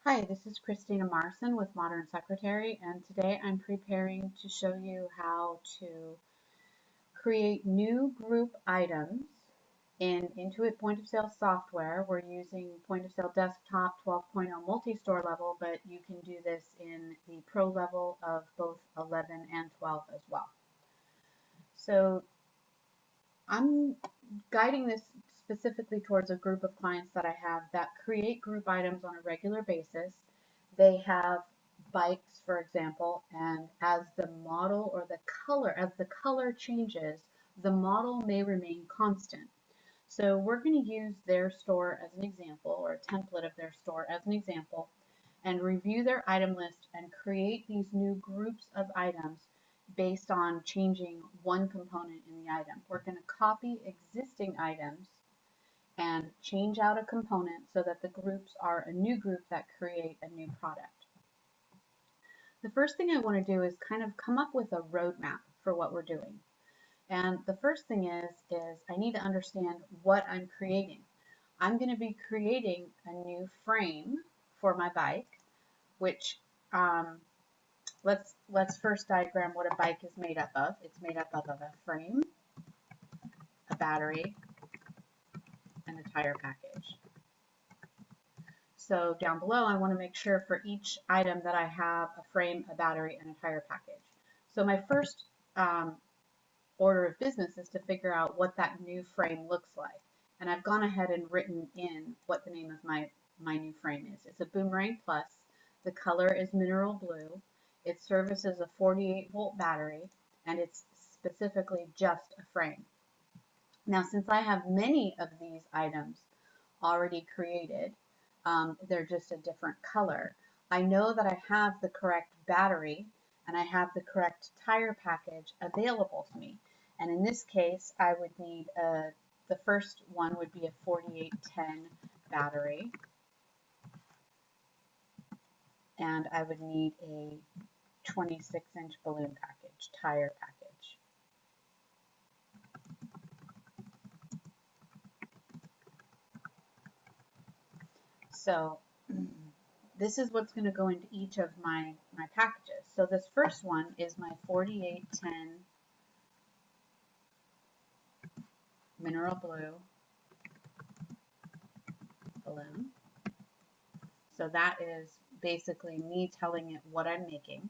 Hi, this is Christina Marson with Modern Secretary, and today I'm preparing to show you how to create new group items in Intuit Point of Sale software. We're using Point of Sale Desktop 12.0 multi-store level, but you can do this in the pro level of both 11 and 12 as well. So I'm guiding this specifically towards a group of clients that I have that create group items on a regular basis. They have bikes, for example, and as the model or as the color changes, the model may remain constant. So we're going to use their store as an example, or a template of their store as an example, and review their item list and create these new groups of items based on changing one component in the item. We're going to copy existing items and change out a component so that the groups are a new group that create a new product. The first thing I want to do is kind of come up with a roadmap for what we're doing. And the first thing is I need to understand what I'm creating. I'm going to be creating a new frame for my bike, which let's first diagram what a bike is made up of. It's made up of a frame, a battery, and a tire package. So down below, I want to make sure for each item that I have a frame, a battery, and a tire package. So my first order of business is to figure out what that new frame looks like. And I've gone ahead and written in what the name of my new frame is. It's a Boomerang Plus. The color is mineral blue. It services a 48-volt battery, and it's specifically just a frame. Now, since I have many of these items already created, they're just a different color, I know that I have the correct battery and I have the correct tire package available to me. And in this case, I would need the first one would be a 4810 battery, and I would need a 26-inch balloon package, tire package. So this is what's going to go into each of my packages. So this first one is my 4810 mineral blue balloon. So that is basically me telling it what I'm making.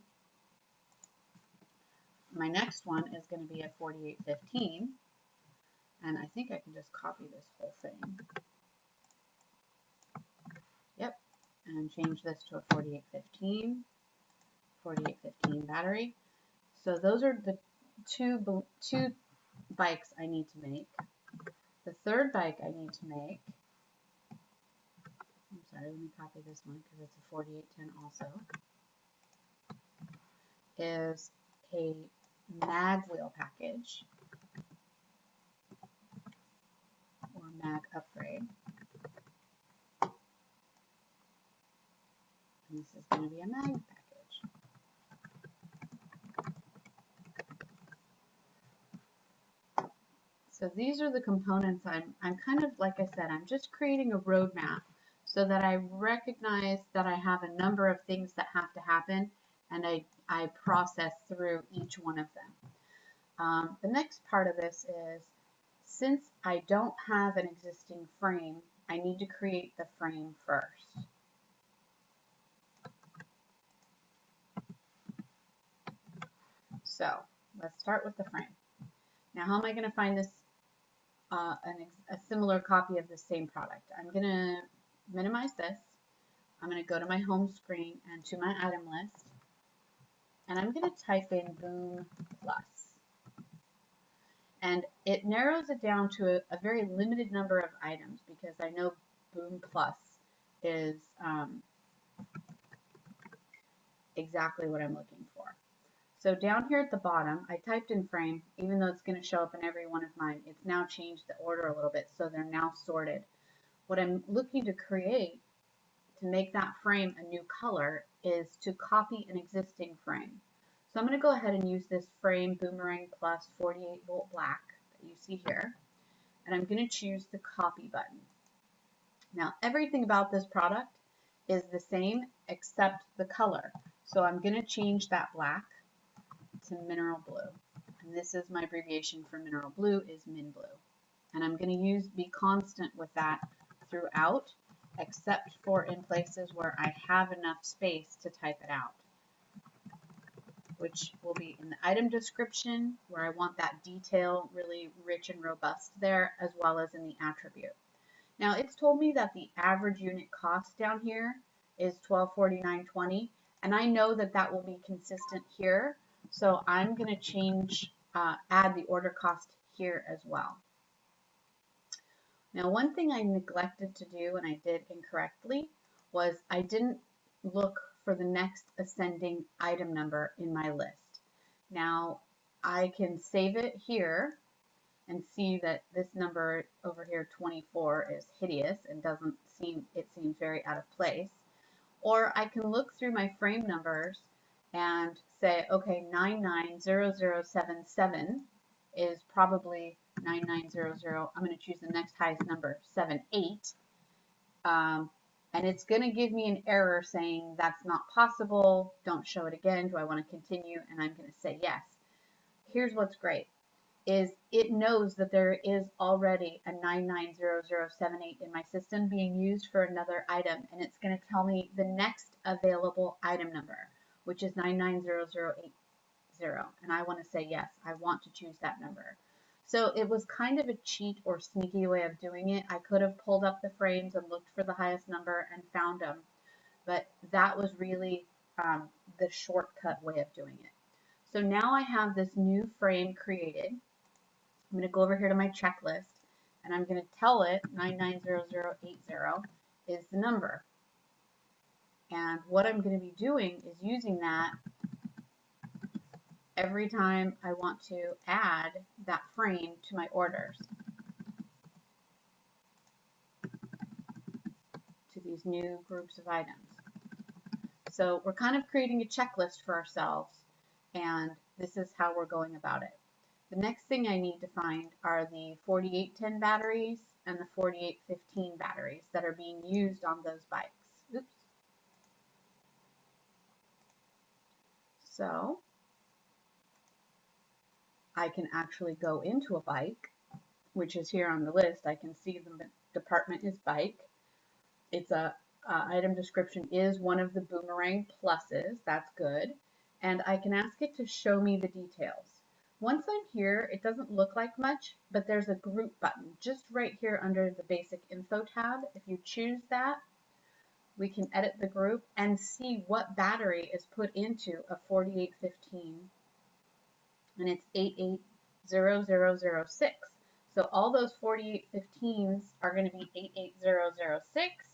My next one is going to be a 4815, and I think I can just copy this whole thing. Yep, and change this to a 4815 battery. So those are the two bikes I need to make. The third bike I need to make, I'm sorry, let me copy this one because it's a 4810 also, is a mag wheel package or mag upgrade. And this is going to be a mag package. So these are the components I'm kind of, like I said, I'm just creating a roadmap so that I recognize that I have a number of things that have to happen, and I process through each one of them. The next part of this is, since I don't have an existing frame, I need to create the frame first. So let's start with the frame. Now, how am I going to find this a similar copy of the same product? I'm going to minimize this. I'm going to go to my home screen and to my item list, and I'm going to type in Boom Plus. And it narrows it down to a very limited number of items because I know Boom Plus is exactly what I'm looking for. So down here at the bottom, I typed in frame, even though it's going to show up in every one of mine. It's now changed the order a little bit, so they're now sorted. What I'm looking to create to make that frame a new color is to copy an existing frame. So I'm going to go ahead and use this frame Boomerang Plus 48-volt black that you see here, and I'm going to choose the copy button. Now, everything about this product is the same except the color. So I'm going to change that black to mineral blue. And this is my abbreviation for mineral blue is min blue. And I'm going to be constant with that throughout, except for in places where I have enough space to type it out, which will be in the item description where I want that detail really rich and robust there, as well as in the attribute. Now it's told me that the average unit cost down here is $12.49.20, and I know that that will be consistent here, so I'm going to change, add the order cost here as well. Now, one thing I neglected to do, and I did incorrectly, was I didn't look for the next ascending item number in my list. Now, I can save it here and see that this number over here, 24, is hideous and it seems very out of place. Or I can look through my frame numbers and say, okay, 990077 is probably 9900. I'm going to choose the next highest number, 78. And it's going to give me an error saying that's not possible. Don't show it again. Do I want to continue? And I'm going to say yes. Here's what's great is it knows that there is already a 990078 in my system being used for another item, and it's going to tell me the next available item number, which is 990080, and I want to say yes, I want to choose that number. So it was kind of a cheat or sneaky way of doing it. I could have pulled up the frames and looked for the highest number and found them, but that was really the shortcut way of doing it. So now I have this new frame created. I'm going to go over here to my checklist, and I'm going to tell it 990080 is the number. And what I'm going to be doing is using that every time I want to add that frame to my orders, to these new groups of items. So we're kind of creating a checklist for ourselves, and this is how we're going about it. The next thing I need to find are the 4810 batteries and the 4815 batteries that are being used on those bikes. Oops. So I can actually go into a bike, which is here on the list. I can see the department is bike. It's item description is one of the boomerang pluses. That's good. And I can ask it to show me the details. Once I'm here, it doesn't look like much, but there's a group button just right here under the basic info tab. If you choose that, we can edit the group and see what battery is put into a 4815, and it's 880006. So all those 4815s are going to be 88006.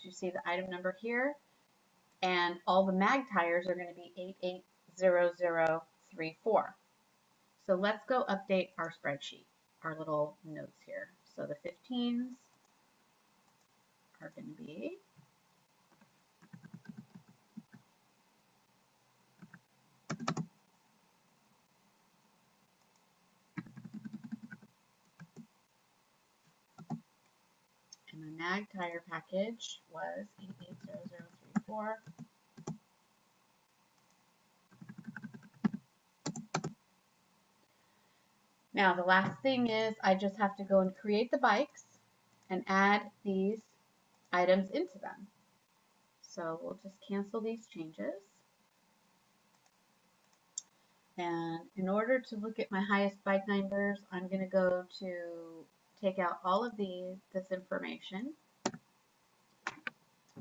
You see the item number here, and all the mag tires are going to be 880034. So let's go update our spreadsheet, our little notes here. So the 15s are going to be and my mag tire package was 880034. Now the last thing is I just have to go and create the bikes and add these items into them. So we'll just cancel these changes. And in order to look at my highest bike numbers, I'm going to go to take out all of this information.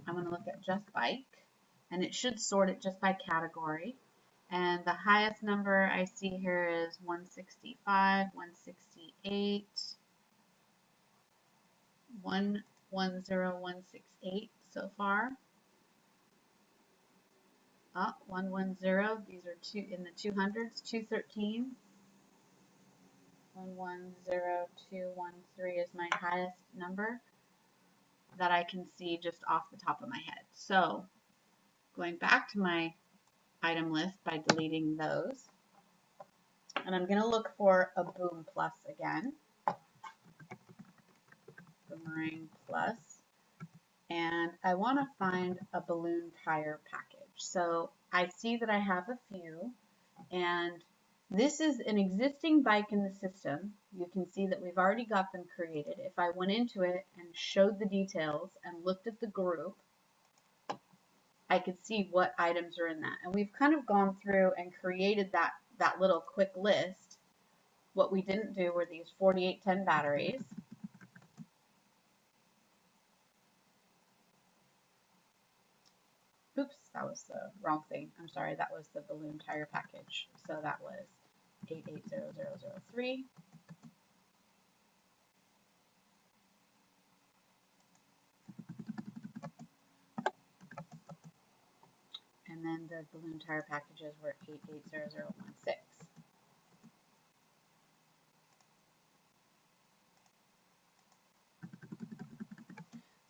I'm going to look at just bike, and it should sort it just by category. And the highest number I see here is 165, 168, 110168 so far. 110, these are in the 200s, 213. 110213 is my highest number that I can see just off the top of my head. So going back to my item list by deleting those, and I'm going to look for a boom plus again, boomerang plus, and I want to find a balloon tire package. So I see that I have a few, and this is an existing bike in the system. You can see that we've already got them created. If I went into it and showed the details and looked at the group, I could see what items are in that. And we've kind of gone through and created that little quick list. What we didn't do were these 4810 batteries. Oops, that was the wrong thing. I'm sorry, that was the balloon tire package. So that was 880003. And then the balloon tire packages were 880016.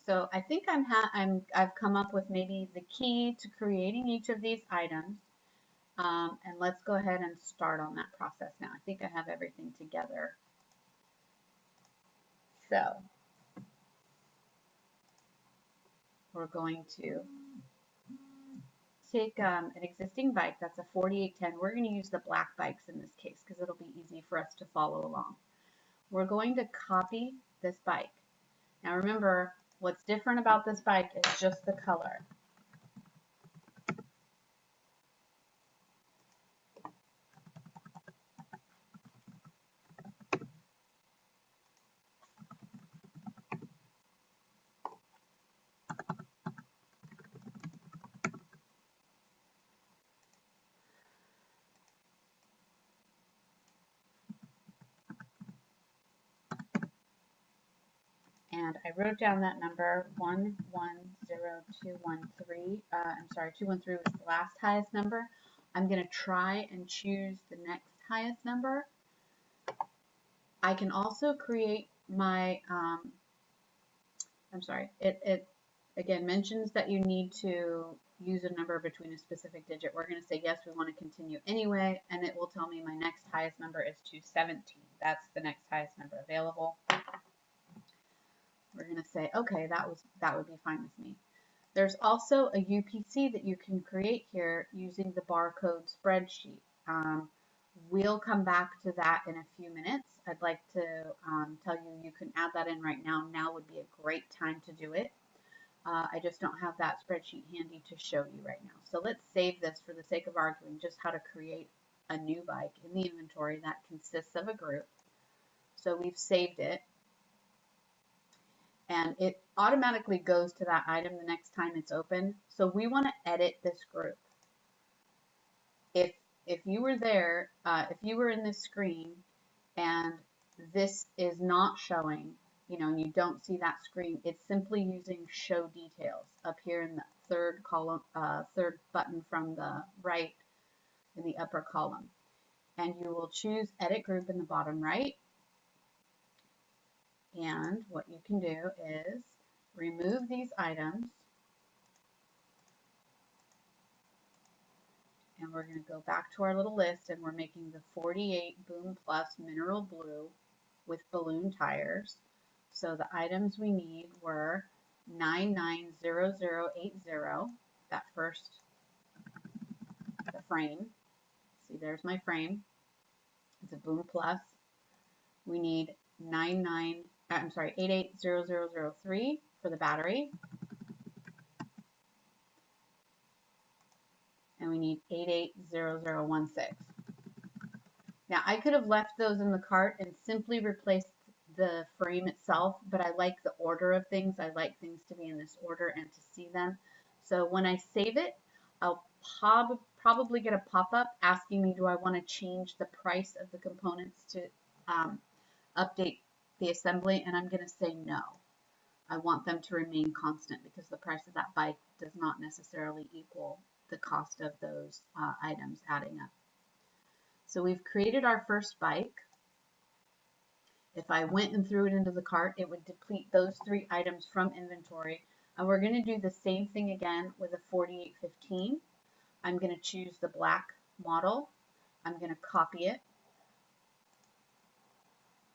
So I think I've come up with maybe the key to creating each of these items. And let's go ahead and start on that process now. I think I have everything together. So we're going to take an existing bike. That's a 4810. We're going to use the black bikes in this case because it'll be easy for us to follow along. We're going to copy this bike. Now remember, what's different about this bike is just the color. And I wrote down that number 110213. I'm sorry, 213 was the last highest number. I'm going to try and choose the next highest number. I can also create my, I'm sorry, it again mentions that you need to use a number between a specific digit. We're going to say yes, we want to continue anyway, and it will tell me my next highest number is 217. That's the next highest number available. We're going to say, okay, that would be fine with me. There's also a UPC that you can create here using the barcode spreadsheet. We'll come back to that in a few minutes. I'd like to tell you you can add that in right now. Now would be a great time to do it. I just don't have that spreadsheet handy to show you right now. So let's save this for the sake of arguing just how to create a new bike in the inventory that consists of a group. So we've saved it. And it automatically goes to that item the next time it's open. So we want to edit this group. If you were there, if you were in this screen and this is not showing, and you don't see that screen, it's simply using show details up here in the third column, third button from the right in the upper column. And you will choose edit group in the bottom right. And what you can do is remove these items, and we're going to go back to our little list, and we're making the 48 Boom Plus Mineral Blue with balloon tires. So the items we need were 990080, that first, the frame. See, there's my frame. It's a Boom Plus. We need 880003 for the battery. And we need 880016. Now I could have left those in the cart and simply replaced the frame itself, but I like the order of things. I like things to be in this order and to see them. So when I save it, I'll probably get a pop-up asking me, do I want to change the price of the components to update the assembly? And I'm going to say no. I want them to remain constant because the price of that bike does not necessarily equal the cost of those items adding up. So we've created our first bike. If I went and threw it into the cart, it would deplete those 3 items from inventory. And we're going to do the same thing again with a 4815. I'm going to choose the black model. I'm going to copy it.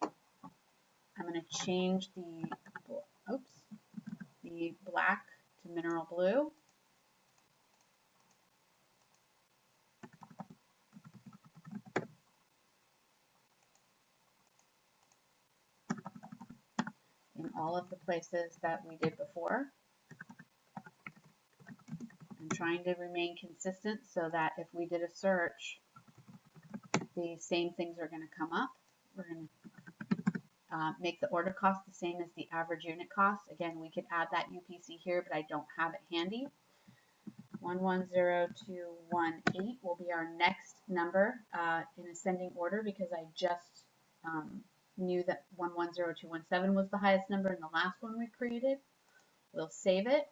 I'm going to change the the black to mineral blue. In all of the places that we did before. I'm trying to remain consistent so that if we did a search, the same things are going to come up. We're going to make the order cost the same as the average unit cost. Again, we could add that UPC here, but I don't have it handy. 110218 will be our next number in ascending order because I just knew that 110217 was the highest number in the last one we created. We'll save it.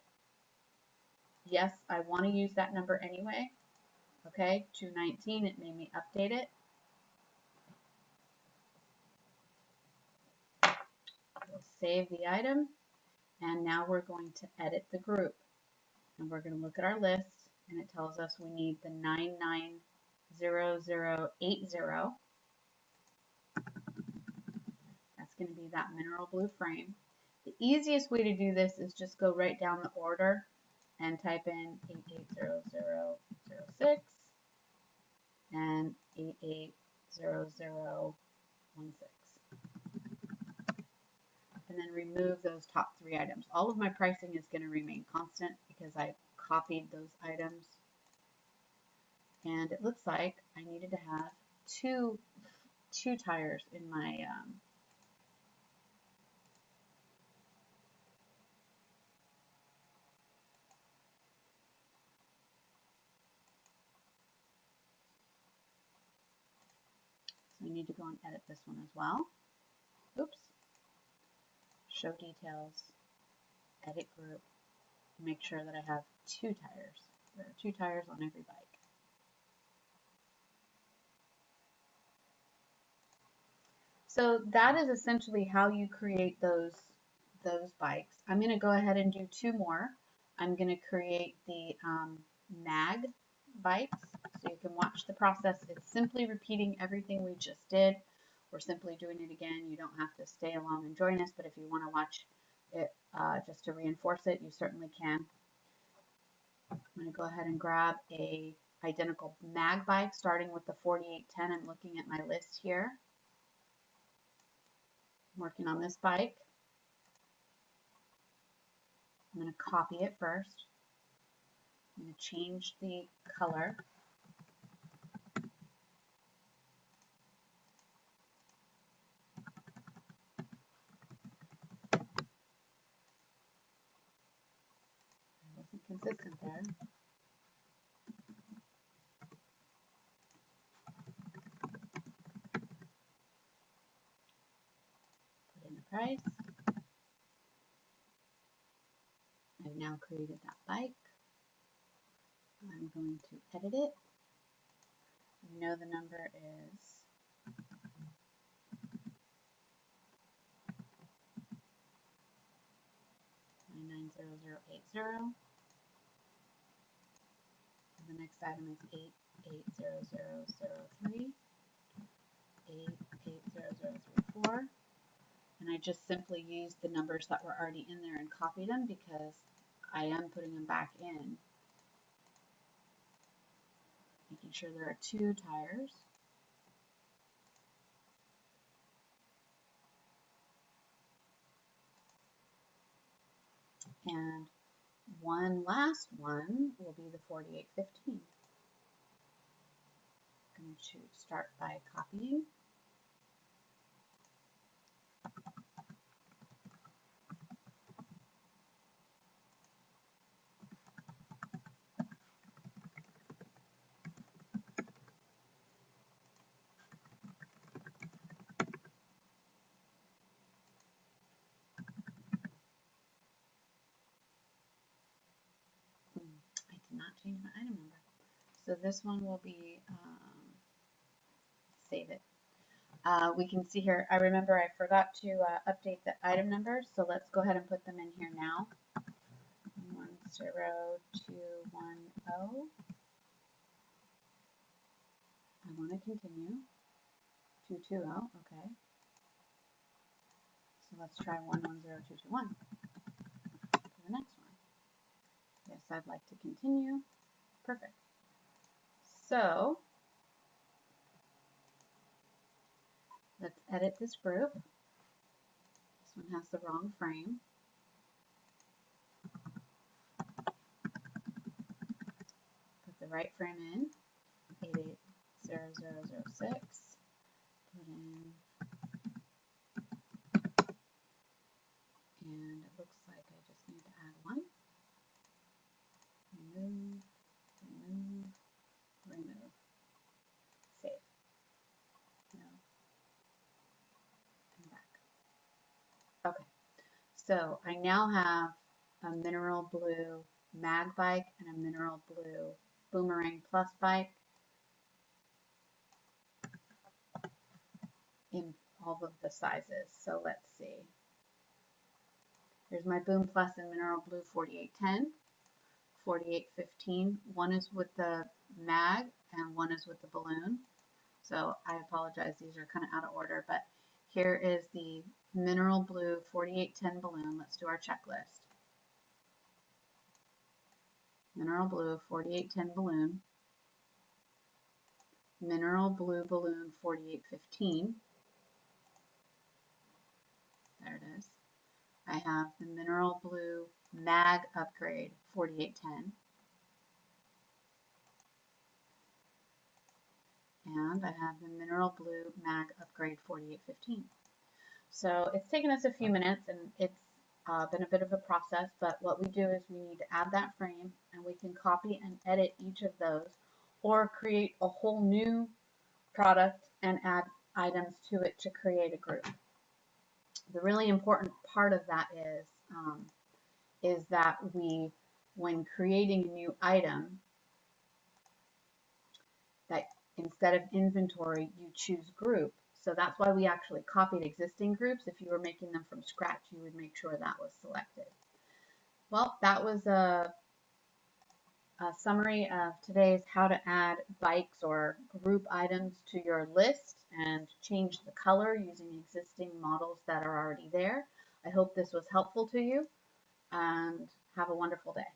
Yes, I want to use that number anyway. Okay, 219, it made me update it. We'll save the item, and now we're going to edit the group. And we're going to look at our list, and it tells us we need the 990080. That's going to be that mineral blue frame. The easiest way to do this is just go right down the order and type in 880006 and 880016. And then remove those top 3 items. All of my pricing is going to remain constant because I copied those items. And it looks like I needed to have two tires in my so I need to go and edit this one as well. Oops. Show details, edit group, make sure that I have 2 tires. There are 2 tires on every bike. So that is essentially how you create those bikes. I'm going to go ahead and do 2 more. I'm going to create the mag bikes so you can watch the process. It's simply repeating everything we just did. We're simply doing it again. You don't have to stay along and join us, but if you want to watch it just to reinforce it, you certainly can. I'm going to go ahead and grab a identical mag bike starting with the 4810. I'm looking at my list here. I'm working on this bike. I'm going to copy it first. I'm going to change the color. I wasn't consistent there. Put in the price. I've now created that bike. I'm going to edit it. You know the number is 990080. The next item is 880003, 880034, and I just simply used the numbers that were already in there and copied them because I am putting them back in. Making sure there are 2 tires. And one last one will be the 4815. I'm going to start by copying. I did not change my item number. So this one will be, save it. We can see here, I remember I forgot to update the item numbers, so let's go ahead and put them in here now. 10210. I want to continue. 220, okay. So let's try 110221. Put the next one. Yes, I'd like to continue. Perfect. So let's edit this group. This one has the wrong frame. Put the right frame in, 880006. Put in, and it looks like I just need to add one. Remove, remove, remove. Save. No. And back. Okay. So I now have a mineral blue mag bike and a mineral blue boomerang plus bike in all of the sizes. So let's see. Here's my boom plus and mineral blue 4810, 4815. One is with the mag and one is with the balloon. So I apologize, these are kind of out of order, but here is the mineral blue 4810 balloon. Let's do our checklist. Mineral blue 4810 balloon, mineral blue balloon 4815. There it is. I have the mineral blue mag upgrade 4810. And I have the mineral blue mag upgrade 4815. So it's taken us a few minutes and it's been a bit of a process, but what we do is we need to add that frame and we can copy and edit each of those or create a whole new product and add items to it to create a group. The really important part of that is that when creating a new item, that instead of inventory, you choose group. So that's why we actually copied existing groups. If you were making them from scratch, you would make sure that was selected. Well, that was a summary of today's how to add bikes or group items to your list and change the color using existing models that are already there. I hope this was helpful to you and have a wonderful day.